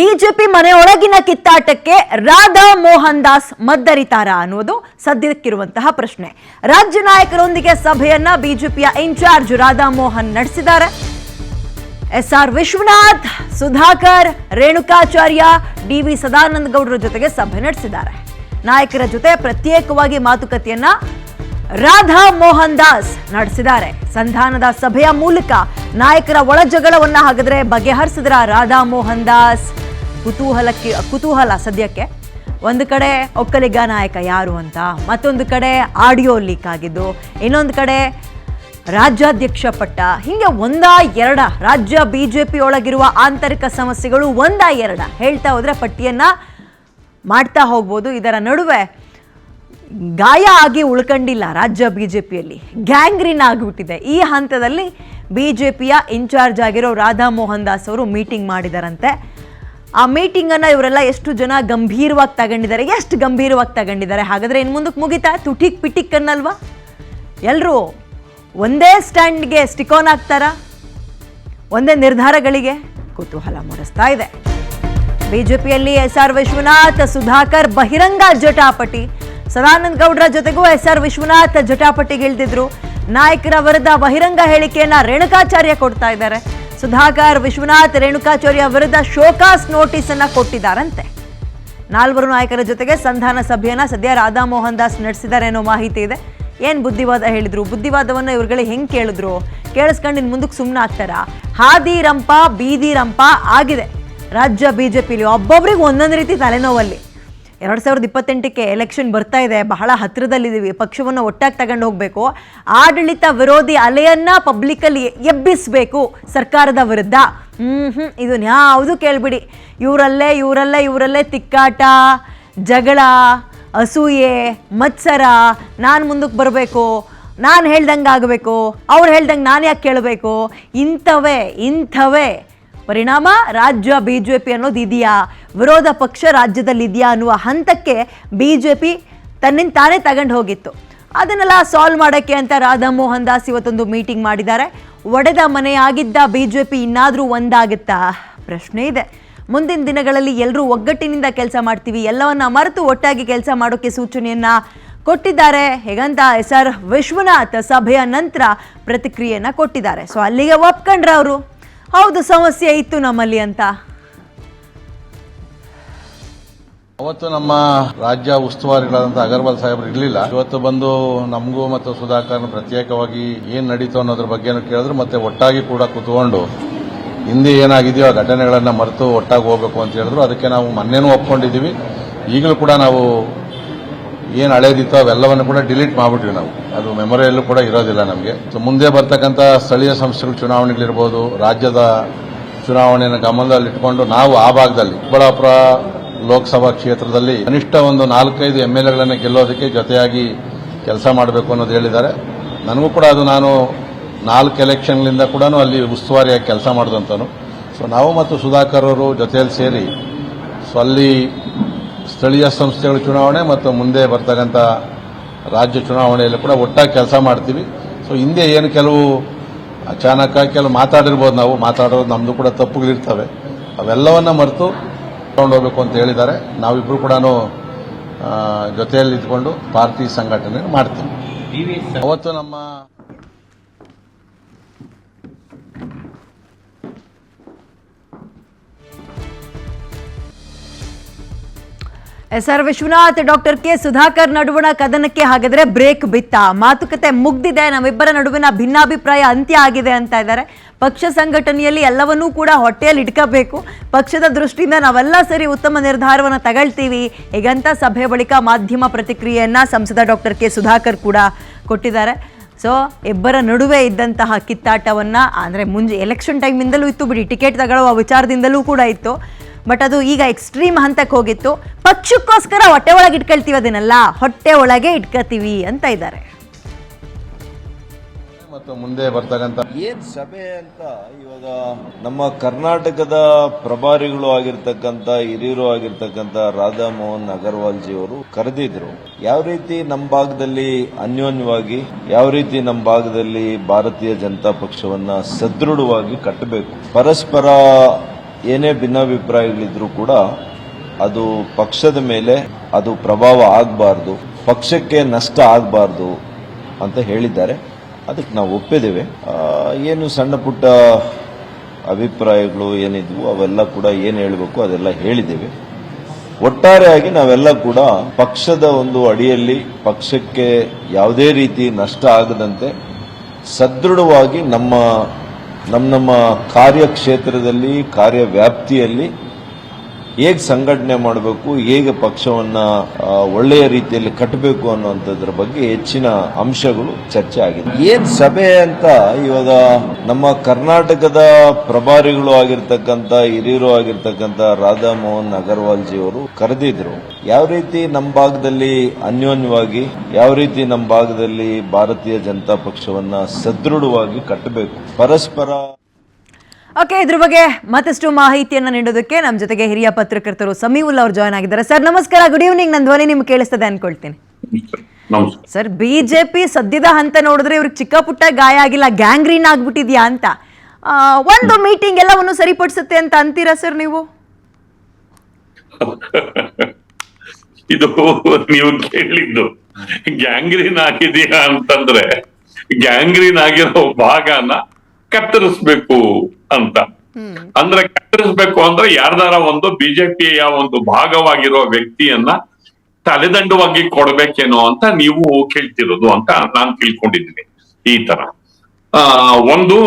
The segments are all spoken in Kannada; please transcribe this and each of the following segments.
ಬಿಜೆಪಿ ಮನೆಯೊಳಗಿನ ಕಿತ್ತಾಟಕ್ಕೆ ರಾಧಾ ಮೋಹನ್ ದಾಸ್ ಮದ್ದರಿತಾರ ಅನ್ನೋದು ಸದ್ಯಕ್ಕಿರುವಂತಹ ಪ್ರಶ್ನೆ. ರಾಜ್ಯ ನಾಯಕರೊಂದಿಗೆ ಸಭೆಯನ್ನ ಬಿಜೆಪಿಯ ಇನ್ಚಾರ್ಜ್ ರಾಧಾ ಮೋಹನ್ ನಡೆಸಿದ್ದಾರೆ. ಎಸ್ಆರ್ ವಿಶ್ವನಾಥ್, ಸುಧಾಕರ್, ರೇಣುಕಾಚಾರ್ಯ, ಡಿವಿ ಸದಾನಂದ ಗೌಡರ ಜೊತೆಗೆ ಸಭೆ ನಡೆಸಿದ್ದಾರೆ. ನಾಯಕರ ಜೊತೆ ಪ್ರತ್ಯೇಕವಾಗಿ ಮಾತುಕತೆಯನ್ನ ರಾಧಾ ಮೋಹನ್ ದಾಸ್ ನಡೆಸಿದ್ದಾರೆ. ಸಂಧಾನದ ಸಭೆಯ ಮೂಲಕ ನಾಯಕರ ಒಳಜಗಳವನ್ನ ಹಾಗಾದ್ರೆ ಬಗೆಹರಿಸಿದ್ರ ರಾಧಾ ಮೋಹನ್ ದಾಸ್? ಕುತೂಹಲ ಸದ್ಯಕ್ಕೆ. ಒಂದು ಕಡೆ ಒಕ್ಕಲಿಗ ನಾಯಕ ಯಾರು ಅಂತ, ಮತ್ತೊಂದು ಕಡೆ ಆಡಿಯೋ ಲೀಕ್ ಆಗಿದ್ದು, ಇನ್ನೊಂದು ಕಡೆ ರಾಜ್ಯಾಧ್ಯಕ್ಷ ಪಟ್ಟ, ಹಿಂಗೆ ಒಂದಾ ಎರಡ ರಾಜ್ಯ ಬಿಜೆಪಿ ಒಳಗಿರುವ ಆಂತರಿಕ ಸಮಸ್ಯೆಗಳು ಒಂದಾ ಎರಡ ಹೇಳ್ತಾ ಹೋದ್ರೆ ಪಟ್ಟಿಯನ್ನ ಮಾಡ್ತಾ ಹೋಗ್ಬೋದು. ಇದರ ನಡುವೆ ಗಾಯ ಆಗಿ ಉಳ್ಕೊಂಡಿಲ್ಲ ರಾಜ್ಯ ಬಿಜೆಪಿಯಲ್ಲಿ, ಗ್ಯಾಂಗ್ರೀನ್ ಆಗಿಬಿಟ್ಟಿದೆ. ಈ ಹಂತದಲ್ಲಿ ಬಿಜೆಪಿಯ ಇನ್ಚಾರ್ಜ್ ಆಗಿರೋ ರಾಧಾ ಮೋಹನ್ ದಾಸ್ ಅವರು ಮೀಟಿಂಗ್ ಮಾಡಿದಾರಂತೆ. ಆ ಮೀಟಿಂಗನ್ನು ಇವರೆಲ್ಲ ಎಷ್ಟು ಜನ ಗಂಭೀರವಾಗಿ ತಗೊಂಡಿದ್ದಾರೆ, ಎಷ್ಟು ಗಂಭೀರವಾಗಿ ತಗೊಂಡಿದ್ದಾರೆ? ಹಾಗಾದ್ರೆ ಇನ್ನು ಮುಂದಕ್ಕೆ ಮುಗಿತಾ ತುಟಿಕ್ ಪಿಟಿಕ್ ಅನ್ನಲ್ವಾ? ಎಲ್ಲರೂ ಒಂದೇ ಸ್ಟ್ಯಾಂಡ್ಗೆ ಸ್ಟಿಕ್ ಆನ್ ಆಗ್ತಾರ, ಒಂದೇ ನಿರ್ಧಾರಗಳಿಗೆ? ಕುತೂಹಲ ಮೂಡಿಸ್ತಾ ಇದೆ. ಬಿಜೆಪಿಯಲ್ಲಿ ಎಸ್ಆರ್ ವಿಶ್ವನಾಥ್, ಸುಧಾಕರ್ ಬಹಿರಂಗ ಜಟಾಪಟಿ. ಸದಾನಂದ ಗೌಡರ ಜೊತೆಗೂ ಎಸ್ಆರ್ ವಿಶ್ವನಾಥ್ ಜಟಾಪಟಿಗಿಳಿದಿದ್ರು. ನಾಯಕರ ವಿರುದ್ಧ ಬಹಿರಂಗ ಹೇಳಿಕೆಯನ್ನ ರೇಣುಕಾಚಾರ್ಯ ಕೊಡ್ತಾ ಇದ್ದಾರೆ. ಸುಧಾಕರ್, ವಿಶ್ವನಾಥ್, ರೇಣುಕಾಚಾರ್ಯ ವಿರುದ್ಧ ಶೋಕಾಸ್ ನೋಟಿಸ್ ಅನ್ನ ಕೊಟ್ಟಿದ್ದಾರಂತೆ. ನಾಲ್ವರು ನಾಯಕರ ಜೊತೆಗೆ ಸಂಧಾನ ಸಭೆಯನ್ನ ಸದ್ಯ ರಾಧಾ ಮೋಹನ್ ದಾಸ್ ನಡೆಸಿದ್ದಾರೆ ಅನ್ನೋ ಮಾಹಿತಿ ಇದೆ. ಏನ್ ಬುದ್ಧಿವಾದ ಹೇಳಿದ್ರು? ಬುದ್ಧಿವಾದವನ್ನ ಇವ್ರುಗಳಿಗೆ ಹೆಂಗ್ ಕೇಳಿದ್ರು? ಕೇಳಿಸ್ಕೊಂಡು ಇನ್ನು ಮುಂದಕ್ಕೆ ಸುಮ್ಮನೆ ಆಗ್ತಾರ? ಹಾದಿ ರಂಪ ಬೀದಿ ರಂಪ ಆಗಿದೆ ರಾಜ್ಯ ಬಿಜೆಪಿಲಿ. ಒಬ್ಬೊಬ್ರಿಗೆ ಒಂದೊಂದು ರೀತಿ ತಲೆನೋವಲ್ಲಿ. 2028ಕ್ಕೆ ಎಲೆಕ್ಷನ್ ಬರ್ತಾ ಇದೆ, ಬಹಳ ಹತ್ತಿರದಲ್ಲಿದ್ದೀವಿ. ಪಕ್ಷವನ್ನು ಒಟ್ಟಾಗಿ ತಗೊಂಡು ಹೋಗಬೇಕು. ಆಡಳಿತ ವಿರೋಧಿ ಅಲೆಯನ್ನ ಪಬ್ಲಿಕಲ್ಲಿ ಎಬ್ಬಿಸಬೇಕು ಸರ್ಕಾರದ ವಿರುದ್ಧ. ಇದು ಯಾವುದು ಕೇಳ್ಬಿಡಿ. ಇವರಲ್ಲೇ ತಿಕ್ಕಾಟ, ಜಗಳ, ಅಸೂಯೆ, ಮತ್ಸರ, ನಾನು ಮುಂದಕ್ಕೆ ಬರಬೇಕು, ನಾನು ಹೇಳ್ದಂಗೆ ಆಗಬೇಕು, ಅವ್ರು ಹೇಳ್ದಂಗೆ ನಾನು ಯಾಕೆ ಕೇಳಬೇಕು, ಇಂಥವೇ ಪರಿಣಾಮ ರಾಜ್ಯ ಬಿಜೆಪಿ ಅನ್ನೋದು ಇದೆಯಾ, ವಿರೋಧ ಪಕ್ಷ ರಾಜ್ಯದಲ್ಲಿ ಇದೆಯಾ ಅನ್ನುವ ಹಂತಕ್ಕೆ ಬಿಜೆಪಿ ತನ್ನಿಂದ ತಾನೇ ತಗೊಂಡು ಹೋಗಿತ್ತು. ಅದನ್ನೆಲ್ಲ ಸಾಲ್ವ್ ಮಾಡೋಕ್ಕೆ ಅಂತ ರಾಧಾ ಮೋಹನ್ ದಾಸ್ ಇವತ್ತೊಂದು ಮೀಟಿಂಗ್ ಮಾಡಿದ್ದಾರೆ. ಒಡೆದ ಮನೆಯಾಗಿದ್ದ ಬಿಜೆಪಿ ಇನ್ನಾದರೂ ಒಂದಾಗುತ್ತಾ? ಪ್ರಶ್ನೆ ಇದೆ. ಮುಂದಿನ ದಿನಗಳಲ್ಲಿ ಎಲ್ಲರೂ ಒಗ್ಗಟ್ಟಿನಿಂದ ಕೆಲಸ ಮಾಡ್ತೀವಿ, ಎಲ್ಲವನ್ನ ಮರೆತು ಒಟ್ಟಾಗಿ ಕೆಲಸ ಮಾಡೋಕ್ಕೆ ಸೂಚನೆಯನ್ನ ಕೊಟ್ಟಿದ್ದಾರೆ. ಹೇಗಂತ ಎಸ್ಆರ್ ವಿಶ್ವನಾಥ್ ಸಭೆಯ ನಂತರ ಪ್ರತಿಕ್ರಿಯೆಯನ್ನ ಕೊಟ್ಟಿದ್ದಾರೆ. ಸೊ ಅಲ್ಲಿಗೆ ಒಪ್ಕೊಂಡ್ರೆ ಅವರು, ಹೌದು ಸಮಸ್ಯೆ ಇತ್ತು ನಮ್ಮಲ್ಲಿ ಅಂತ. ಅವತ್ತು ನಮ್ಮ ರಾಜ್ಯ ಉಸ್ತುವಾರಿಗಳಾದಂಥ ಅಗರ್ವಾಲ್ ಸಾಹೇಬರು ಇರಲಿಲ್ಲ. ಇವತ್ತು ಬಂದು ನಮಗೂ ಮತ್ತು ಸುಧಾಕರ್ನ ಪ್ರತ್ಯೇಕವಾಗಿ ಏನ್ ನಡೀತು ಅನ್ನೋದ್ರ ಬಗ್ಗೆ ಕೇಳಿದ್ರು. ಮತ್ತೆ ಒಟ್ಟಾಗಿ ಕೂಡ ಕೂತ್ಕೊಂಡು ಹಿಂದೆ ಏನಾಗಿದೆಯೋ ಆ ಘಟನೆಗಳನ್ನ ಮರೆತು ಒಟ್ಟಾಗಿ ಹೋಗಬೇಕು ಅಂತ ಹೇಳಿದ್ರು. ಅದಕ್ಕೆ ನಾವು ಮೊನ್ನೆನೂ ಒಪ್ಕೊಂಡಿದ್ದೀವಿ. ಈಗಲೂ ಕೂಡ ನಾವು ಏನು ಹಳೇದಿತ್ತೋ ಅವೆಲ್ಲವನ್ನು ಕೂಡ ಡಿಲೀಟ್ ಮಾಡಿಬಿಟ್ವಿ. ನಾವು ಅದು ಮೆಮೊರಿಯಲ್ಲೂ ಕೂಡ ಇರೋದಿಲ್ಲ ನಮಗೆ. ಸೊ ಮುಂದೆ ಬರ್ತಕ್ಕಂಥ ಸ್ಥಳೀಯ ಸಂಸ್ಥೆಗಳ ಚುನಾವಣೆಗಳಿರ್ಬೋದು, ರಾಜ್ಯದ ಚುನಾವಣೆಯನ್ನು ಗಮನದಲ್ಲಿಟ್ಕೊಂಡು ನಾವು ಆ ಭಾಗದಲ್ಲಿ ಚಿಕ್ಕಬಳ್ಳಾಪುರ ಲೋಕಸಭಾ ಕ್ಷೇತ್ರದಲ್ಲಿ ಕನಿಷ್ಠ ಒಂದು 4-5 MLAಗಳನ್ನ ಗೆಲ್ಲೋದಕ್ಕೆ ಜೊತೆಯಾಗಿ ಕೆಲಸ ಮಾಡಬೇಕು ಅನ್ನೋದು ಹೇಳಿದ್ದಾರೆ. ನನಗೂ ಕೂಡ ಅದು ನಾನು 4 ಎಲೆಕ್ಷನ್ಗಳಿಂದ ಕೂಡ ಅಲ್ಲಿ ಉಸ್ತುವಾರಿಯಾಗಿ ಕೆಲಸ ಮಾಡಿದಂಥನು. ಸೊ ನಾವು ಮತ್ತು ಸುಧಾಕರ್ ಅವರು ಜೊತೆಯಲ್ಲಿ ಸೇರಿ ಸೊ ಅಲ್ಲಿ ಸ್ಥಳೀಯ ಸಂಸ್ಥೆಗಳ ಚುನಾವಣೆ ಮತ್ತು ಮುಂದೆ ಬರ್ತಕ್ಕಂಥ ರಾಜ್ಯ ಚುನಾವಣೆಯಲ್ಲಿ ಕೂಡ ಒಟ್ಟಾಗಿ ಕೆಲಸ ಮಾಡ್ತೀವಿ. ಸೊ ಹಿಂದೆ ಏನು ಕೆಲವು ಅಚಾನಕ್ ಕೆಲವು ಮಾತಾಡಿರ್ಬೋದು, ನಾವು ಮಾತಾಡೋದು ನಮ್ಮದು ಕೂಡ ತಪ್ಪುಗಳಿರ್ತವೆ, ಅವೆಲ್ಲವನ್ನ ಮರೆತು ತಗೊಂಡು ಹೋಗಬೇಕು ಅಂತ ಹೇಳಿದ್ದಾರೆ. ನಾವಿಬ್ಬರು ಕೂಡ ಜೊತೆಯಲ್ಲಿ ಇದ್ಕೊಂಡು ಪಾರ್ಟಿ ಸಂಘಟನೆ ಮಾಡ್ತೀವಿ. ಅವತ್ತು ನಮ್ಮ SR Vishwanath, doctor K Sudhakar ನಡುವಣ ಕದನಕ್ಕೆ ಹಾಗಾದ್ರೆ ಬ್ರೇಕ್ ಬಿತ್ತ? ಮಾತುಕತೆ ಮುಗ್ದಿದೆ, ನಮ್ಮಿಬ್ಬರ ನಡುವಿನ ಭಿನ್ನಾಭಿಪ್ರಾಯ ಅಂತ್ಯ ಆಗಿದೆ ಅಂತ ಇದ್ದಾರೆ. ಪಕ್ಷ ಸಂಘಟನೆಯಲ್ಲಿ ಎಲ್ಲವನ್ನೂ ಕೂಡ ಹೊಟ್ಟೆಯಲ್ಲಿ ಇಟ್ಕೋಬೇಕು, ಪಕ್ಷದ ದೃಷ್ಟಿಯಿಂದ ನಾವೆಲ್ಲ ಸರಿ ಉತ್ತಮ ನಿರ್ಧಾರವನ್ನು ತಗೊಳ್ತೀವಿ ಹೀಗಂತ ಸಭೆ ಬಳಿಕ ಮಾಧ್ಯಮ ಪ್ರತಿಕ್ರಿಯೆಯನ್ನ ಸಂಸದ ಡಾಕ್ಟರ್ ಕೆ ಸುಧಾಕರ್ ಕೂಡ ಕೊಟ್ಟಿದ್ದಾರೆ. ಸೊ ಇಬ್ಬರ ನಡುವೆ ಇದ್ದಂತಹ ಕಿತ್ತಾಟವನ್ನ ಅಂದರೆ ಮುಂಜೆ ಎಲೆಕ್ಷನ್ ಟೈಮಿಂದಲೂ ಇತ್ತು ಬಿಡಿ, ಟಿಕೆಟ್ ತಗೊಳ್ಳುವ ವಿಚಾರದಿಂದಲೂ ಕೂಡ ಇತ್ತು. ಬಟ್ ಅದು ಈಗ ಎಕ್ಸ್ಟ್ರೀಮ್ ಹಂತಕ್ಕೆ ಹೋಗಿತ್ತು. ಪಕ್ಷಕ್ಕೋಸ್ಕರ ಹೊಟ್ಟೆ ಒಳಗೆ ಇಟ್ಕೊಳ್ತೀವಿ, ಅದನ್ನೆಲ್ಲ ಹೊಟ್ಟೆ ಒಳಗೆ ಇಟ್ಕೋತೀವಿ ಅಂತ ಇದ್ದಾರೆ. ಮತ್ತು ಮುಂದೆ ಬರ್ತಕ್ಕಂಥ ಏನ್ ಸಭೆ ಅಂತ ಇವಾಗ ನಮ್ಮ ಕರ್ನಾಟಕದ ಪ್ರಭಾರಿಗಳು ಆಗಿರ್ತಕ್ಕಂಥ ಹಿರಿಯರು ಆಗಿರ್ತಕ್ಕಂಥ ರಾಧಾ ಮೋಹನ್ ಅಗರ್ವಾಲ್ ಜಿ ಅವರು ಕರೆದಿದ್ರು. ಯಾವ ರೀತಿ ನಮ್ಮ ಭಾಗದಲ್ಲಿ ಅನ್ಯೋನ್ಯವಾಗಿ, ಯಾವ ರೀತಿ ನಮ್ಮ ಭಾಗದಲ್ಲಿ ಭಾರತೀಯ ಜನತಾ ಪಕ್ಷವನ್ನ ಸದೃಢವಾಗಿ ಕಟ್ಟಬೇಕು, ಪರಸ್ಪರ ಏನೇ ಭಿನ್ನಾಭಿಪ್ರಾಯಗಳಿದ್ರೂ ಕೂಡ ಅದು ಪಕ್ಷದ ಮೇಲೆ ಅದು ಪ್ರಭಾವ ಆಗಬಾರ್ದು, ಪಕ್ಷಕ್ಕೆ ನಷ್ಟ ಆಗಬಾರ್ದು ಅಂತ ಹೇಳಿದ್ದಾರೆ. ಅದಕ್ಕೆ ನಾವು ಒಪ್ಪಿದ್ದೇವೆ. ಏನು ಸಣ್ಣ ಪುಟ್ಟ ಅಭಿಪ್ರಾಯಗಳು ಏನಿದ್ವು ಅವೆಲ್ಲ ಕೂಡ ಏನು ಹೇಳಬೇಕು ಅದೆಲ್ಲ ಹೇಳಿದ್ದೇವೆ. ಒಟ್ಟಾರೆಯಾಗಿ ನಾವೆಲ್ಲ ಕೂಡ ಪಕ್ಷದ ಒಂದು ಅಡಿಯಲ್ಲಿ ಪಕ್ಷಕ್ಕೆ ಯಾವುದೇ ರೀತಿ ನಷ್ಟ ಆಗದಂತೆ ಸದೃಢವಾಗಿ ನಮ್ಮ ಕಾರ್ಯಕ್ಷೇತ್ರದಲ್ಲಿ ಕಾರ್ಯವ್ಯಾಪ್ತಿಯಲ್ಲಿ ಹೇಗೆ ಸಂಘಟನೆ ಮಾಡಬೇಕು, ಹೇಗೆ ಪಕ್ಷವನ್ನ ಒಳ್ಳೆಯ ರೀತಿಯಲ್ಲಿ ಕಟ್ಟಬೇಕು ಅನ್ನುವಂಥದ್ರ ಬಗ್ಗೆ ಹೆಚ್ಚಿನ ಅಂಶಗಳು ಚರ್ಚೆ ಆಗಿದೆ. ಏನ್ ಸಭೆ ಅಂತ ಇವಾಗ ನಮ್ಮ ಕರ್ನಾಟಕದ ಪ್ರಭಾರಿಗಳು ಆಗಿರ್ತಕ್ಕಂಥ ಹಿರಿಯರು ಆಗಿರ್ತಕ್ಕಂಥ ರಾಧಾ ಮೋಹನ್ ಅಗರ್ವಾಲ್ ಜಿ ಅವರು ಕರೆದಿದ್ರು. ಯಾವ ರೀತಿ ನಮ್ಮ ಭಾಗದಲ್ಲಿ ಅನ್ಯೋನ್ಯವಾಗಿ, ಯಾವ ರೀತಿ ನಮ್ಮ ಭಾಗದಲ್ಲಿ ಭಾರತೀಯ ಜನತಾ ಪಕ್ಷವನ್ನ ಸದೃಢವಾಗಿ ಕಟ್ಟಬೇಕು, ಪರಸ್ಪರ. ಓಕೆ, ಇದ್ರ ಬಗ್ಗೆ ಮತ್ತಷ್ಟು ಮಾಹಿತಿಯನ್ನ ನೀಡೋದಕ್ಕೆ ನಮ್ಮ ಜೊತೆಗೆ ಹಿರಿಯ ಪತ್ರಕರ್ತರು ಸಮೀವುಲ್ಲಾ ಅವರು ಜಾಯ್ನ್ ಆಗಿದ್ದಾರೆ. ಸರ್ ನಮಸ್ಕಾರ, ಗುಡ್ ಈವ್ನಿಂಗ್. ನನ್ನ ಧ್ವನಿ ನಿಮ್ಗೆ ಕೇಳಿಸ್ತದೆ ಅನ್ಕೊಳ್ತೀನಿ. ಸರ್, ಬಿಜೆಪಿ ಸದ್ಯದ ಹಂತ ನೋಡಿದ್ರೆ ಇವ್ರಿಗೆ ಚಿಕ್ಕ ಪುಟ್ಟ ಗಾಯ ಆಗಿಲ್ಲ, ಗ್ಯಾಂಗ್ರೀನ್ ಆಗ್ಬಿಟ್ಟಿದ್ಯಾ ಅಂತ. ಒಂದು ಮೀಟಿಂಗ್ ಎಲ್ಲವನ್ನು ಸರಿಪಡಿಸುತ್ತೆ ಅಂತ ಅಂತೀರಾ ಸರ್ ನೀವು? ಇದು ನೀವು ಕೇಳಿದ್ದು ಗ್ಯಾಂಗ್ರೀನ್ ಆಗಿದೆಯಾ ಅಂತಂದ್ರೆ, ಗ್ಯಾಂಗ್ರೀನ್ ಆಗಿರೋ ಭಾಗನ ಕತ್ತರಿಸ್ಬೇಕು ಅಂತ. ಅಂದ್ರೆ ಕತ್ತರಿಸ್ಬೇಕು ಅಂದ್ರೆ ಯಾರ್ದಾರ ಒಂದು ಬಿಜೆಪಿಯ ಒಂದು ಭಾಗವಾಗಿರೋ ವ್ಯಕ್ತಿಯನ್ನ ತಲೆದಂಡವಾಗಿ ಕೊಡ್ಬೇಕೇನೋ ಅಂತ ನೀವು ಕೇಳ್ತಿರೋದು ಅಂತ ನಾನ್ ತಿಳ್ಕೊಂಡಿದ್ದೀನಿ. ಈ ತರ ಒಂದು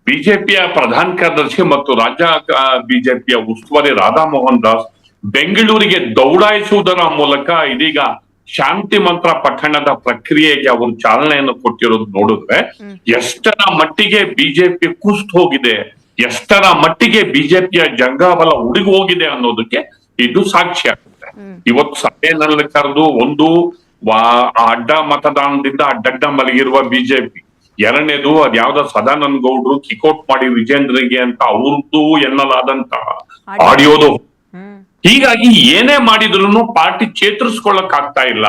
ಬಿಜೆಪಿಯ ಪ್ರಧಾನ ಕಾರ್ಯದರ್ಶಿ ಮತ್ತು ರಾಜ್ಯ ಬಿಜೆಪಿಯ ಉಸ್ತುವಾರಿ ರಾಧಾ ಮೋಹನ್ ದಾಸ್ ಬೆಂಗಳೂರಿಗೆ ದೌಡಾಯಿಸುವುದರ ಮೂಲಕ ಇದೀಗ ಶಾಂತಿ ಮಂತ್ರ ಪಠಣದ ಪ್ರಕ್ರಿಯೆಗೆ ಅವರು ಚಾಲನೆಯನ್ನು ಕೊಟ್ಟಿರೋದು ನೋಡಿದ್ರೆ ಎಷ್ಟರ ಮಟ್ಟಿಗೆ ಬಿಜೆಪಿ ಕುಸ್ತ್ ಹೋಗಿದೆ, ಎಷ್ಟರ ಮಟ್ಟಿಗೆ ಬಿಜೆಪಿಯ ಜಂಗಾಬಲ ಉಡುಗಿ ಹೋಗಿದೆ ಅನ್ನೋದಕ್ಕೆ ಇದು ಸಾಕ್ಷಿ ಆಗುತ್ತೆ. ಇವತ್ತು ಸಭೆಯಲ್ಲಿ ಕರೆದು ಒಂದು ಅಡ್ಡ ಮತದಾನದಿಂದ ಅಡ್ಡಡ್ಡ ಮಲಗಿರುವ ಬಿಜೆಪಿ, ಎರಡನೇದು ಅದ್ಯಾವ್ದೋ ಸದಾನಂದ ಗೌಡ್ರು ಕಿಕೌಟ್ ಮಾಡಿ ವಿಜೇಂದ್ರಿಗೆ ಅಂತ ಅವ್ರದ್ದು ಎನ್ನಲಾದಂತ ಆಡಿಯೋದು. ಹೀಗಾಗಿ ಏನೇ ಮಾಡಿದ್ರು ಪಾರ್ಟಿ ಚೇತರಿಸ್ಕೊಳ್ಳಕ್ ಆಗ್ತಾ ಇಲ್ಲ,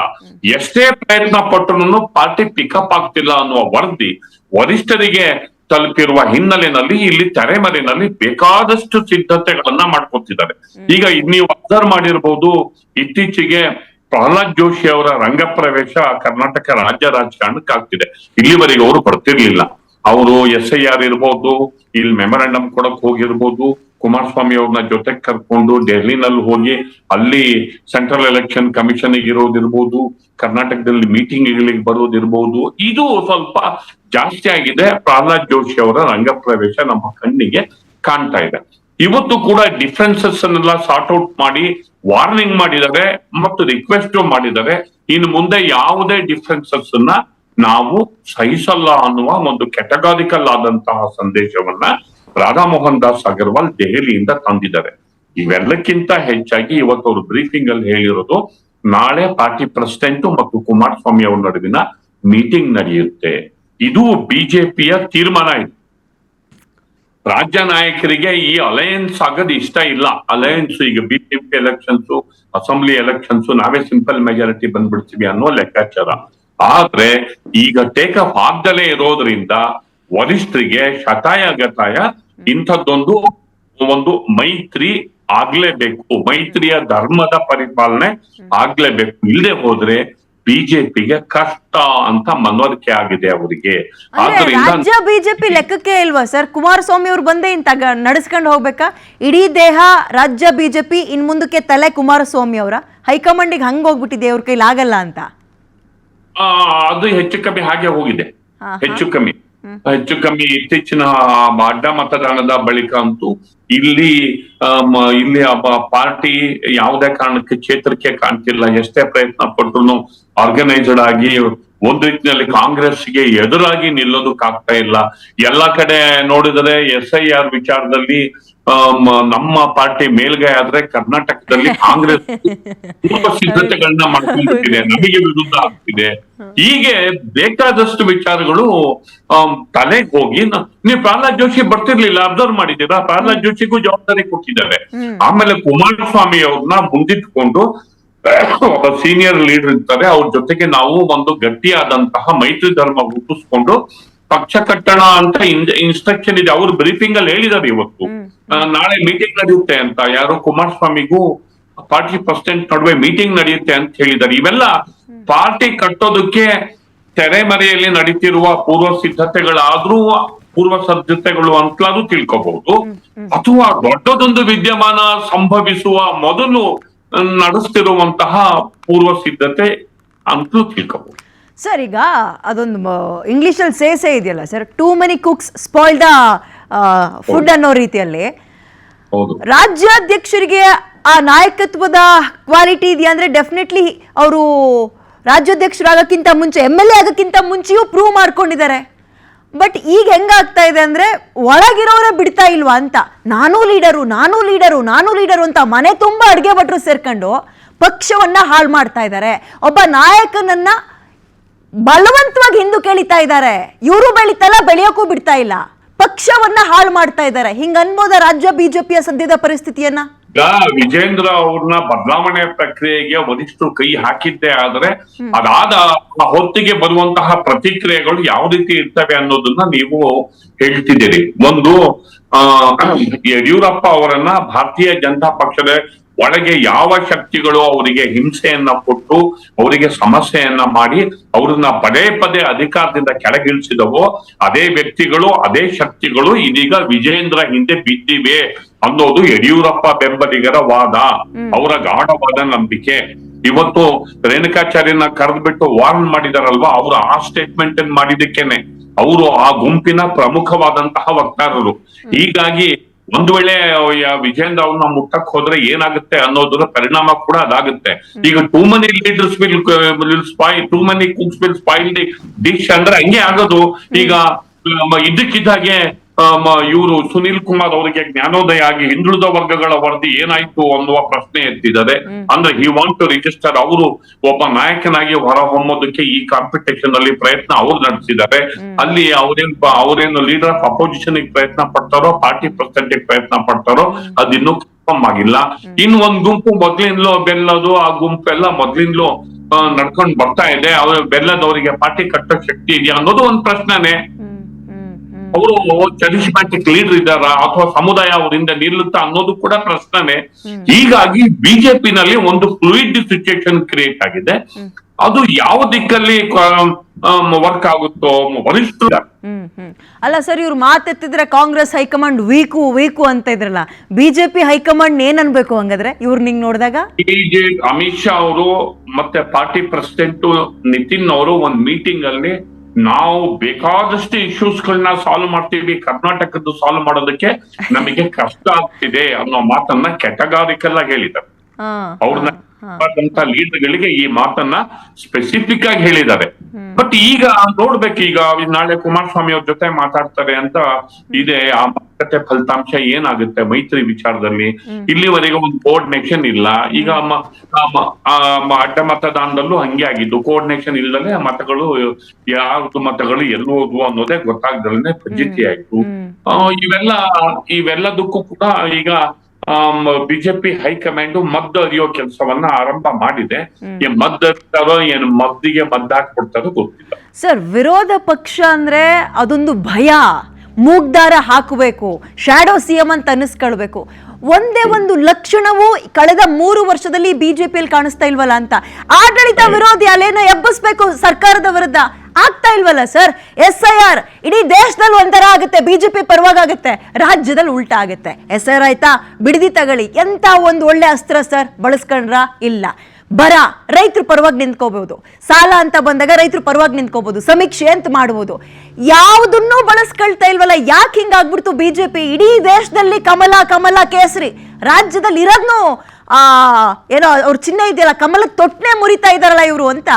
ಎಷ್ಟೇ ಪ್ರಯತ್ನ ಪಟ್ಟರು ಪಾರ್ಟಿ ಪಿಕಪ್ ಆಗ್ತಿಲ್ಲ ಅನ್ನುವ ವರದಿ ವರಿಷ್ಠರಿಗೆ ತಲುಪಿರುವ ಹಿನ್ನೆಲೆಯಲ್ಲಿ ಇಲ್ಲಿ ತೆರೆಮರೆಯಲ್ಲಿ ಬೇಕಾದಷ್ಟು ಸಿದ್ಧತೆಗಳನ್ನ ಮಾಡ್ಕೊತಿದ್ದಾರೆ. ಈಗ ನೀವು ಅಬ್ಸರ್ವ್ ಮಾಡಿರ್ಬೋದು, ಇತ್ತೀಚೆಗೆ ಪ್ರಹ್ಲಾದ್ ಜೋಶಿ ಅವರ ರಂಗಪ್ರವೇಶ ಕರ್ನಾಟಕ ರಾಜ್ಯ ರಾಜಕಾರಣಕ್ಕೆ ಆಗ್ತಿದೆ. ಇಲ್ಲಿವರೆಗೆ ಅವರು ಬರ್ತಿರ್ಲಿಲ್ಲ. ಅವರು SIR ಇರ್ಬೋದು, ಇಲ್ಲಿ ಮೆಮೊರಾಂಡಮ್ ಕೊಡಕ್ ಹೋಗಿರ್ಬೋದು, ಕುಮಾರಸ್ವಾಮಿ ಅವ್ರನ್ನ ಜೊತೆಗೆ ಕರ್ಕೊಂಡು ಡೆಲ್ಲಿನಲ್ಲಿ ಹೋಗಿ ಅಲ್ಲಿ ಸೆಂಟ್ರಲ್ ಎಲೆಕ್ಷನ್ ಕಮಿಷನ್ ಇರೋದಿರ್ಬೋದು, ಕರ್ನಾಟಕದಲ್ಲಿ ಮೀಟಿಂಗ್ಗಳಿಗೆ ಬರೋದಿರ್ಬೋದು, ಇದು ಸ್ವಲ್ಪ ಜಾಸ್ತಿ ಆಗಿದೆ. ಪ್ರಹ್ಲಾದ್ ಜೋಶಿ ಅವರ ರಂಗಪ್ರವೇಶ ನಮ್ಮ ಕಣ್ಣಿಗೆ ಕಾಣ್ತಾ ಇದೆ. ಇವತ್ತು ಕೂಡ ಡಿಫರೆನ್ಸಸ್ ಅನ್ನೆಲ್ಲ ಸಾರ್ಟ್ ಔಟ್ ಮಾಡಿ ವಾರ್ನಿಂಗ್ ಮಾಡಿದ್ದಾರೆ ಮತ್ತು ರಿಕ್ವೆಸ್ಟ್ ಮಾಡಿದ್ದಾರೆ. ಇನ್ನು ಮುಂದೆ ಯಾವುದೇ ಡಿಫರೆನ್ಸಸ್ ಅನ್ನ ನಾವು ಸಹಿಸಲ್ಲ ಅನ್ನುವ ಒಂದು ಕೆಟಗಾರಿಕಲ್ ಆದಂತಹ ಸಂದೇಶವನ್ನ ರಾಧಾ ಮೋಹನ್ ದಾಸ್ ಅಗರ್ವಾಲ್ ದೆಹಲಿಯಿಂದ ತಂದಿದ್ದಾರೆ. ಇವೆಲ್ಲಕ್ಕಿಂತ ಹೆಚ್ಚಾಗಿ ಇವತ್ತು ಅವರು ಬ್ರೀಫಿಂಗ್ ಅಲ್ಲಿ ಹೇಳಿರೋದು, ನಾಳೆ ಪಾರ್ಟಿ ಪ್ರೆಸಿಡೆಂಟ್ ಮತ್ತು ಕುಮಾರಸ್ವಾಮಿ ಅವರ ನಡುವಿನ ಮೀಟಿಂಗ್ ನಡೆಯುತ್ತೆ. ಇದು ಬಿಜೆಪಿಯ ತೀರ್ಮಾನ ಇದೆ. ರಾಜ್ಯ ನಾಯಕರಿಗೆ ಈ ಅಲಯನ್ಸ್ ಆಗೋದು ಇಷ್ಟ ಇಲ್ಲ. ಅಲಯನ್ಸ್ ಈಗ ಬಿಜೆಪಿ ಎಲೆಕ್ಷನ್ಸ್, ಅಸೆಂಬ್ಲಿ ಎಲೆಕ್ಷನ್ಸ್ ನಾವೇ ಸಿಂಪಲ್ ಮೆಜಾರಿಟಿ ಬಂದ್ಬಿಡ್ತೀವಿ ಅನ್ನೋ ಲೆಕ್ಕಾಚಾರ. ಆದ್ರೆ ಈಗ ಟೇಕ್ ಆಫ್ ಆಗ್ದಲೇ ಇರೋದ್ರಿಂದ ವರಿಷ್ಠರಿಗೆ ಶತಾಯ ಗತಾಯ ಇಂಥದ್ದೊಂದು ಮೈತ್ರಿ ಆಗ್ಲೇಬೇಕು, ಮೈತ್ರಿಯ ಧರ್ಮದ ಪರಿಪಾಲನೆ ಆಗ್ಲೇಬೇಕು. ಇಲ್ಲದೆ ಹೋದ್ರೆ ಬಿಜೆಪಿಗೆ ಕಷ್ಟ ಅಂತ ಮನವರಿಕೆ ಆಗಿದೆ ಅವರಿಗೆ. ರಾಜ್ಯ ಬಿಜೆಪಿ ಲೆಕ್ಕಕ್ಕೆ ಇಲ್ವಾ ಸರ್? ಕುಮಾರಸ್ವಾಮಿ ಅವ್ರು ಬಂದೇ ಇಂತ ನಡೆಸ್ಕೊಂಡು ಹೋಗ್ಬೇಕಾ? ಇಡೀ ದೇಹ ರಾಜ್ಯ ಬಿಜೆಪಿ, ಇನ್ ಮುಂದಕ್ಕೆ ತಲೆ ಕುಮಾರಸ್ವಾಮಿ ಅವರ ಹೈಕಮಾಂಡಿಗೆ ಹಂಗ ಹೋಗ್ಬಿಟ್ಟಿದೆ, ಅವ್ರ ಕೈಲಾಗಲ್ಲ ಅಂತ. ಅದು ಹೆಚ್ಚು ಕಮ್ಮಿ ಹಾಗೆ ಹೋಗಿದೆ. ಹೆಚ್ಚು ಕಮ್ಮಿ ಇತ್ತೀಚಿನ ಅಡ್ಡ ಮತದಾನದ ಬಳಿಕ ಅಂತೂ ಇಲ್ಲಿ ಪಾರ್ಟಿ ಯಾವುದೇ ಕಾರಣಕ್ಕೆ ಚೇತರಿಕೆ ಕಾಣ್ತಿಲ್ಲ. ಎಷ್ಟೇ ಪ್ರಯತ್ನ ಪಟ್ಟರು ಆರ್ಗನೈಸ್ಡ್ ಆಗಿ ಒಂದ್ ರೀತಿಯಲ್ಲಿ ಕಾಂಗ್ರೆಸ್ಗೆ ಎದುರಾಗಿ ನಿಲ್ಲೋದಕ್ಕಾಗ್ತಾ ಇಲ್ಲ. ಎಲ್ಲ ಕಡೆ ನೋಡಿದರೆ SIR ವಿಚಾರದಲ್ಲಿ ನಮ್ಮ ಪಾರ್ಟಿ ಮೇಲ್ಗೈ ಆದ್ರೆ ಕರ್ನಾಟಕದಲ್ಲಿ ಕಾಂಗ್ರೆಸ್ ಸಿದ್ಧತೆಗಳನ್ನ ಮಾಡ್ಕೊಂಡ್ಬಿಟ್ಟಿದೆ, ನಮಗೆ ವಿರುದ್ಧ ಆಗ್ತಿದೆ. ಹೀಗೆ ಬೇಕಾದಷ್ಟು ವಿಚಾರಗಳು ತಲೆಗೆ ಹೋಗಿ ನೀವು ಪ್ರಹ್ಲಾದ್ ಜೋಶಿ ಬರ್ತಿರ್ಲಿಲ್ಲ, ಅಬ್ಸರ್ವ್ ಮಾಡಿದ್ದೀರಾ? ಪ್ರಹ್ಲಾದ್ ಜೋಶಿಗೂ ಜವಾಬ್ದಾರಿ ಕೊಟ್ಟಿದ್ದಾರೆ. ಆಮೇಲೆ ಕುಮಾರಸ್ವಾಮಿ ಅವ್ರನ್ನ ಮುಂದಿಟ್ಕೊಂಡು ಒಬ್ಬ ಸೀನಿಯರ್ ಲೀಡರ್ ಇರ್ತಾರೆ, ಅವ್ರ ಜೊತೆಗೆ ನಾವು ಒಂದು ಗಟ್ಟಿಯಾದಂತಹ ಮೈತ್ರಿ ಧರ್ಮ ರೂಪಿಸ್ಕೊಂಡು ಪಕ್ಷ ಕಟ್ಟಣ ಅಂತ ಇನ್ಸ್ಟ್ರಕ್ಷನ್ ಇದೆ. ಅವರು ಬ್ರೀಫಿಂಗ್ ಅಲ್ಲಿ ಹೇಳಿದ್ದಾರೆ ಇವತ್ತು. ನಾಳೆ ಮೀಟಿಂಗ್ ನಡೆಯುತ್ತೆ ಅಂತ, ಯಾರು ಕುಮಾರಸ್ವಾಮಿಗೂ ಪಾರ್ಟಿ ಪ್ರೆಸಿಡೆಂಟ್ ನಡುವೆ ಮೀಟಿಂಗ್ ನಡೆಯುತ್ತೆ ಅಂತ ಹೇಳಿದ್ದಾರೆ. ಇವೆಲ್ಲ ಪಾರ್ಟಿ ಕಟ್ಟೋದಕ್ಕೆ ತೆರೆಮರೆಯಲ್ಲಿ ನಡೀತಿರುವ ಪೂರ್ವ ಸಿದ್ಧತೆಗಳಾದ್ರೂ ಪೂರ್ವ ಸಿದ್ಧತೆಗಳು ಅಂತಲಾದ್ರೂ ತಿಳ್ಕೋಬಹುದು, ಅಥವಾ ದೊಡ್ಡದೊಂದು ವಿದ್ಯಮಾನ ಸಂಭವಿಸುವ ಮೊದಲು ನಡೆಸ್ತಿರುವಂತಹ ಪೂರ್ವ ಸಿದ್ಧತೆ ಅಂತಲೂ ತಿಳ್ಕೋಬಹುದು. ಸರ್, ಈಗ ಅದೊಂದು ಇಂಗ್ಲಿಷಲ್ಲಿ ಸೇಸೆ ಇದೆಯಲ್ಲ sir, too many cooks spoil the food ಅನ್ನೋ ರೀತಿಯಲ್ಲಿ ರಾಜ್ಯಾಧ್ಯಕ್ಷರಿಗೆ ಆ ನಾಯಕತ್ವದ ಕ್ವಾಲಿಟಿ ಇದೆಯಾ ಅಂದ್ರೆ ಡೆಫಿನೆಟ್ಲಿ ಅವರು ರಾಜ್ಯಾಧ್ಯಕ್ಷರಾಗಕ್ಕಿಂತ ಮುಂಚೆ MLA ಆಗಕ್ಕಿಂತ ಮುಂಚೆಯೂ ಪ್ರೂವ್ ಮಾಡ್ಕೊಂಡಿದ್ದಾರೆ. ಬಟ್ ಈಗ ಹೆಂಗಾಗ್ತಾ ಇದೆ ಅಂದ್ರೆ ಒಳಗಿರೋರೇ ಬಿಡ್ತಾ ಇಲ್ವಾ ಅಂತ, ನಾನೂ ಲೀಡರು ಅಂತ ಮನೆ ತುಂಬಾ ಅಡ್ಗೆ ಭಟ್ರು ಸೇರ್ಕೊಂಡು ಪಕ್ಷವನ್ನ ಹಾಳು ಮಾಡ್ತಾ ಇದ್ದಾರೆ. ಒಬ್ಬ ನಾಯಕನನ್ನ ಬಲವಂತವಾಗಿ ಹಿಂದೂ ಕೇಳಿತಾ ಇದ್ದಾರೆ. ಇವರು ಬೆಳೆಯೋಕ್ಕೂ ಬಿಡ್ತಾ ಇಲ್ಲ, ಪಕ್ಷವನ್ನ ಹಾಳು ಮಾಡ್ತಾ ಇದ್ದಾರೆ. ಹಿಂಗ ಅನ್ಬೋದ ರಾಜ್ಯ ಬಿಜೆಪಿಯ ಸದ್ಯದ ಪರಿಸ್ಥಿತಿಯನ್ನ? ಈಗ ವಿಜೇಂದ್ರ ಅವ್ರನ್ನ ಬದಲಾವಣೆ ಪ್ರಕ್ರಿಯೆಗೆ ವರಿಷ್ಠರು ಕೈ ಹಾಕಿದ್ದೆ ಆದ್ರೆ ಅದಾದ ಹೊತ್ತಿಗೆ ಬರುವಂತಹ ಪ್ರತಿಕ್ರಿಯೆಗಳು ಯಾವ ರೀತಿ ಇರ್ತವೆ ಅನ್ನೋದನ್ನ ನೀವು ಹೇಳ್ತಿದ್ದೀರಿ. ಒಂದು ಯಡಿಯೂರಪ್ಪ ಅವರನ್ನ ಭಾರತೀಯ ಜನತಾ ಪಕ್ಷದ ಒಳಗೆ ಯಾವ ಶಕ್ತಿಗಳು ಅವರಿಗೆ ಹಿಂಸೆಯನ್ನ ಕೊಟ್ಟು ಅವರಿಗೆ ಸಮಸ್ಯೆಯನ್ನ ಮಾಡಿ ಅವ್ರನ್ನ ಪದೇ ಪದೇ ಅಧಿಕಾರದಿಂದ ಕೆಳಗಿಳಿಸಿದವೋ ಅದೇ ವ್ಯಕ್ತಿಗಳು ಅದೇ ಶಕ್ತಿಗಳು ಇದೀಗ ವಿಜೇಂದ್ರ ಹಿಂದೆ ಬಿದ್ದಿವೆ ಅನ್ನೋದು ಯಡಿಯೂರಪ್ಪ ಬೆಂಬಲಿಗರ ವಾದ, ಅವರ ಗಾಢವಾದ ನಂಬಿಕೆ. ಇವತ್ತು ರೇಣುಕಾಚಾರ್ಯನ ಕರೆದ್ಬಿಟ್ಟು ವಾರ್ನ್ ಮಾಡಿದಾರಲ್ವಾ, ಅವರು ಆ ಸ್ಟೇಟ್ಮೆಂಟ್ ಅನ್ನು ಮಾಡಿದಕ್ಕೇನೆ ಅವರು ಆ ಗುಂಪಿನ ಪ್ರಮುಖವಾದಂತಹ ವಕ್ತಾರರು. ಹೀಗಾಗಿ ಒಂದು ವೇಳೆ ವಿಜೇಂದ್ರ ಅವ್ರನ್ನ ಮುಟ್ಟಕ್ ಹೋದ್ರೆ ಏನಾಗುತ್ತೆ ಅನ್ನೋದರ ಪರಿಣಾಮ ಕೂಡ ಅದಾಗುತ್ತೆ. ಈಗ two money leaders will spoil, two money cooks will spoil the dish ಅಂದ್ರೆ ಹಂಗೆ ಆಗೋದು. ಈಗ ಇದ್ದಕ್ಕಿದ್ದಾಗೆ ಇವರು ಸುನೀಲ್ ಕುಮಾರ್ ಅವರಿಗೆ ಜ್ಞಾನೋದಯ ಆಗಿ ಹಿಂದುಳಿದ ವರ್ಗಗಳ ವರದಿ ಏನಾಯ್ತು ಅನ್ನುವ ಪ್ರಶ್ನೆ ಎತ್ತಿದ್ದಾರೆ. ಅಂದ್ರೆ ಹಿ ವಾಂಟ್ ಟು ರಿಜಿಸ್ಟರ್. ಅವರು ಒಬ್ಬ ನಾಯಕನಾಗಿ ಹೊರಹೊಮ್ಮೋದಕ್ಕೆ ಈ ಕಾಂಪಿಟೇಷನ್ ಅಲ್ಲಿ ಪ್ರಯತ್ನ ಅವ್ರು ನಡೆಸಿದ್ದಾರೆ. ಅಲ್ಲಿ ಅವ್ರೇನು ಲೀಡರ್ ಆಫ್ ಅಪೋಸಿಷನ್ ಪ್ರಯತ್ನ ಪಡ್ತಾರೋ, ಪಾರ್ಟಿ ಪ್ರೆಸಿಡೆಂಟ್ ಪ್ರಯತ್ನ ಪಡ್ತಾರೋ ಅದಿನ್ನೂ ಕನ್ಫರ್ಮ್ ಆಗಿಲ್ಲ. ಇನ್ನು ಒಂದ್ ಗುಂಪು ಮೊದ್ಲಿಂದಲೂ ಬೆಲ್ಲದು, ಆ ಗುಂಪೆಲ್ಲ ಮೊದ್ಲಿಂದಲೂ ನಡ್ಕೊಂಡ್ ಬರ್ತಾ ಇದೆ. ಬೆಲ್ಲದವರಿಗೆ ಪಾರ್ಟಿ ಕಟ್ಟೋ ಶಕ್ತಿ ಇದೆಯಾ ಅನ್ನೋದು ಒಂದ್ ಪ್ರಶ್ನೆನೆ. ಅವರು ಚರಿಸ್ಮ್ಯಾಟಿಕ್ ಲೀಡರ್ ಇದ್ದಾರ ಅಥವಾ ಸಮುದಾಯ ಅವರಿಂದ ನಿಲ್ಲುತ್ತಾ ಅನ್ನೋದು ಕೂಡ ಪ್ರಶ್ನೆ. ಹೀಗಾಗಿ ಬಿಜೆಪಿನಲ್ಲಿ ಒಂದು ಫ್ಲೂಯಿಡ್ ಸಿಚುಯೇಷನ್ ಕ್ರಿಯೇಟ್ ಆಗಿದೆ. ಅದು ಯಾವ ದಿಕ್ಕಲ್ಲಿ ವರ್ಕ್ ಆಗುತ್ತೋ ವರಿಷ್ಠರು. ಅಲ್ಲ ಸರ್, ಇವ್ರು ಮಾತೆತ್ತಿದ್ರೆ ಕಾಂಗ್ರೆಸ್ ಹೈಕಮಾಂಡ್ ವೀಕು ಅಂತ ಇದ್ರಲ್ಲ, ಬಿಜೆಪಿ ಹೈಕಮಾಂಡ್ ಏನ್ ಅನ್ಬೇಕು ಹಂಗಾದ್ರೆ ಇವ್ರು ನಿಂಗ್ ನೋಡಿದಾಗ? ಅಮಿತ್ ಶಾ ಅವರು ಮತ್ತೆ ಪಾರ್ಟಿ ಪ್ರೆಸಿಡೆಂಟ್ ನಿತಿನ್ ಅವರು ಒಂದ್ ಮೀಟಿಂಗ್ ಅಲ್ಲಿ ನಾವು ಬೇಕಾದಷ್ಟು ಇಶ್ಯೂಸ್ ಗಳನ್ನ ಸಾಲ್ವ್ ಮಾಡ್ತೀವಿ, ಕರ್ನಾಟಕದ್ದು ಸಾಲ್ವ್ ಮಾಡೋದಕ್ಕೆ ನಮಗೆ ಕಷ್ಟ ಆಗ್ತಿದೆ ಅನ್ನೋ ಮಾತನ್ನ ಕೆಟಗಾರಿಕಲ್ ಆಗಿ ಹೇಳಿದ್ದಾರೆ. ಅವ್ರನ್ನ ಲೀಡರ್ಗಳಿಗೆ ಈ ಮಾತನ್ನ ಸ್ಪೆಸಿಫಿಕ್ ಆಗಿ ಹೇಳಿದ್ದಾರೆ. ಬಟ್ ಈಗ ನೋಡ್ಬೇಕು, ಈಗ ನಾಳೆ ಕುಮಾರಸ್ವಾಮಿ ಅವ್ರ ಜೊತೆ ಮಾತಾಡ್ತಾರೆ ಅಂತ ಇದೆ. ಆ ಮಾತುಕತೆ ಫಲಿತಾಂಶ ಏನಾಗುತ್ತೆ ಮೈತ್ರಿ ವಿಚಾರದಲ್ಲಿ? ಇಲ್ಲಿವರೆಗೆ ಒಂದು ಕೋಆರ್ಡಿನೇಷನ್ ಇಲ್ಲ. ಈಗ ಅಡ್ಡ ಮತದಾನದಲ್ಲೂ ಹಂಗೆ ಆಗಿದ್ದು, ಕೋಆರ್ಡಿನೇಷನ್ ಇಲ್ಲದಲ್ಲೇ ಮತಗಳು ಯಾವ್ದು ಮತಗಳು ಎಲ್ಲಿ ಹೋದ್ವು ಅನ್ನೋದೇ ಗೊತ್ತಾಗ್ದಲೇ ಫಜಿತಿ ಆಯ್ತು. ಇವೆಲ್ಲದಕ್ಕೂ ಕೂಡ ಈಗ ಬಿಜೆಪಿ ಹೈಕಮಾಂಡ್ ಮದ್ದು ಅರಿಯೋ ಕೆಲಸವನ್ನ ಆರಂಭ ಮಾಡಿದೆ. ಮದ್ದರಿತಾರೋ ಏನು ಮದ್ದಿಗೆ ಮದ್ದಾಕ್ಬಿಡ್ತಾರೋ ಗೊತ್ತಿಲ್ಲ. ಸರ್, ವಿರೋಧ ಪಕ್ಷ ಅಂದ್ರೆ ಅದೊಂದು ಭಯ, ಮೂಗ್ದಾರ ಹಾಕಬೇಕು, ಶಾಡೋ ಸಿಎಂ ಅಂತ ಅನ್ನಿಸ್ಕೊಳ್ಬೇಕು. ಒಂದೇ ಒಂದು ಲಕ್ಷಣವೂ ಕಳೆದ 3 ವರ್ಷದಲ್ಲಿ ಬಿಜೆಪಿಯಲ್ಲಿ ಕಾಣಿಸ್ತಾ ಇಲ್ವಲ್ಲ ಅಂತ. ಆಡಳಿತ ವಿರೋಧಿ ಅಲೆನ ಎಬ್ಬಿಸ್ಬೇಕು ಸರ್ಕಾರದ ವಿರುದ್ಧ, ಆಗ್ತಾ ಇಲ್ವಲ್ಲ ಸರ್. SIR ಇಡೀ ದೇಶದಲ್ಲಿ ಒಂಥರ ಆಗುತ್ತೆ, ಬಿಜೆಪಿ ಪರವಾಗುತ್ತೆ, ರಾಜ್ಯದಲ್ಲಿ ಉಲ್ಟಾ ಆಗುತ್ತೆ. SIR ಆಯ್ತಾ, ಬಿಡದಿ ತಗೊಳ್ಳಿ, ಎಂತ ಒಂದು ಒಳ್ಳೆ ಅಸ್ತ್ರ ಸರ್. ಬಳಸ್ಕೊಂಡ್ರ? ಇಲ್ಲ. ಬರ, ರೈತರು ಪರವಾಗಿ ನಿಂತ್ಕೋಬಹುದು. ಸಾಲ ಅಂತ ಬಂದಾಗ ರೈತರು ಪರವಾಗಿ ನಿಂತ್ಕೋಬಹುದು. ಸಮೀಕ್ಷೆ ಅಂತ ಮಾಡಬಹುದು. ಯಾವುದನ್ನೂ ಬಳಸ್ಕೊಳ್ತಾ ಇಲ್ವಲ್ಲ. ಯಾಕೆ ಹಿಂಗಾಗ್ಬಿಡ್ತು ಬಿಜೆಪಿ? ಇಡೀ ದೇಶದಲ್ಲಿ ಕಮಲ ಕೇಸರಿ, ರಾಜ್ಯದಲ್ಲಿ ಇರೋದ್ನು ಏನೋ ಅವ್ರ ಚಿಹ್ನೆ ಇದೆಯಲ್ಲ, ಕಮಲಕ್ಕೆ ತೊಟ್ನೆ ಮುರಿತಾ ಇದಾರಲ್ಲ ಇವರು ಅಂತ.